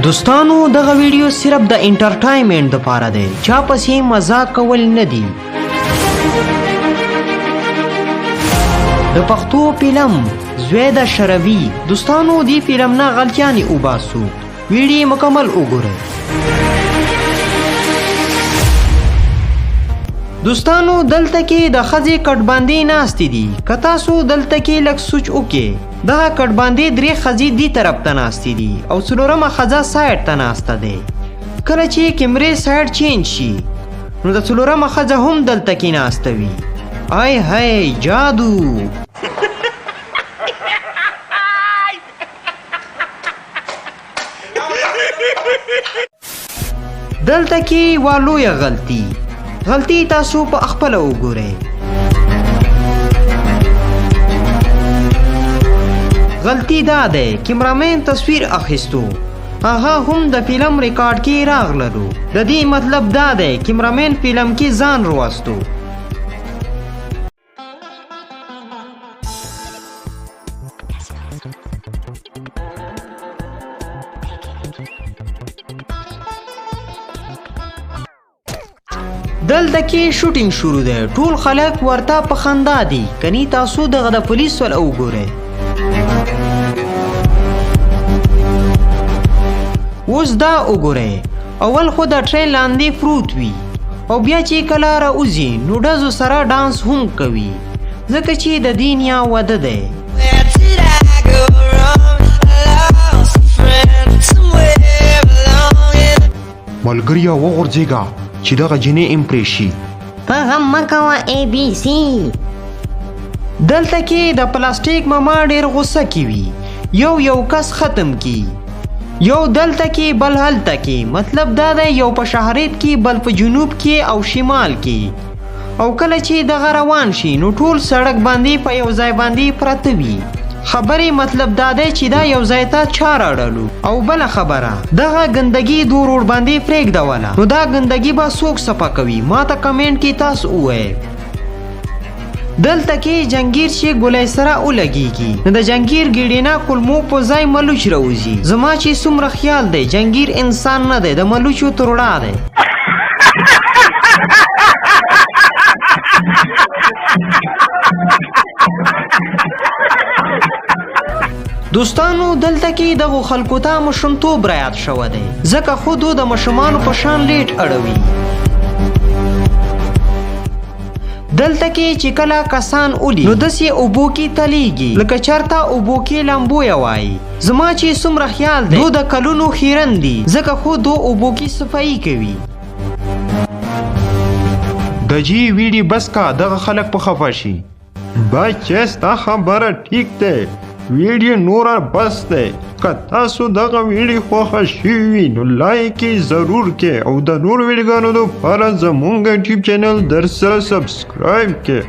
دوستانو دغه ویډیو صرف د انټرټینمنټ لپاره دی، چا پسې مزاق کول نه دي. د پښتو فلم زوی د شروي دوستانو دی فلم نه غلطیانې وباسو، ویډیو مکمل وګورئ. دوستانو دلته کې د ښځې کټباندې ناستې دي، که تاسو دلته کې لږ سوچ وکړئ، دغه کټباندې درې ښځې دې طرف ته ناستې دي او څلورمه ښځه سایډ ته ناسته دی. کله چې کیمرې سایډ چینج شي نو د څلورمه ښځه هم دلته کې ناسته وي. آی هی جادو. دلته کې یوه لویه غلطي تاسو په خپله وګورئ. غلطي دا دی کیمرامین تصویر اخیستو، هغه هم د فلم ریکارډ کې راغللو. د دې مطلب دا دی کیمرامین فلم کې ځان راوستو. دلته کې شوټینګ شروع دی، ټول خلک ورته په خندا دي. کني تاسو دغه د پولیس ول وګورئ. اوس دا وګورئ، اول خو د ټرین لاندې پروت وي او بیا چې کله راوځي نو ډزو سره ډانس هم کوي، ځکه چې د دین یا واده دی. ملګریا وغورځېږه چې دغه جنې امپرې شي. په غم مه کوه ABC. دلته کې د پلاستیک ماما ډېر غوسه کې وي، یو کس ختم کی، یو دلته کې بل هلته کې. مطلب دا دی یو په شهرت کې بل په جنوب کې او شمال کې. او کله چې دغه روان شي نو ټول سړک باندې په یو ځای باندې پراته وي. خبرې مطلب دا دی چې دا یو ځای ته چا راوړلو. او بله خبره دغه ګندګي دو روډ باندې پرېږدوله نو دا ګندګي به څوک صفا کوي؟ ما ته کمنټ کې تاسو ووایئ. دلته کې جنګیر چې ګولۍ سره ولګېږي نو د جنګیر ګیډینا کلمو په ځای ملوچ راوځي. زما چې څومره خیال دی جنګیر انسان نه دی، د ملوچو تروړه دی. دوستانو دلته کې دغو خلکو ته ماشومتوب رایاد شوی دی، ځکه خودو د ماشومانو په شان لیټ اړوي. دلته کې چې کله کسان اولي نو داسې اوبو کې تلیږي لکه چرته اوبو کې لامبویه وایي. زما چې څومره خیال دی دو د کلونو خیرن دي، ځکه خو دو اوبو کې صفایي کوي. د جی ویډیو بس کا، دغه خلک په خفه شي. بچې ستا خبره ټیک دی، ویډیو نوره بس دی. که تاسو دغه ویډیو خوښه شوي نو لایک یې ضرور کړئ او د نورو ویډیوګانو لپاره زموږ یوټیوب چینل در سره سبسکرایب کړئ.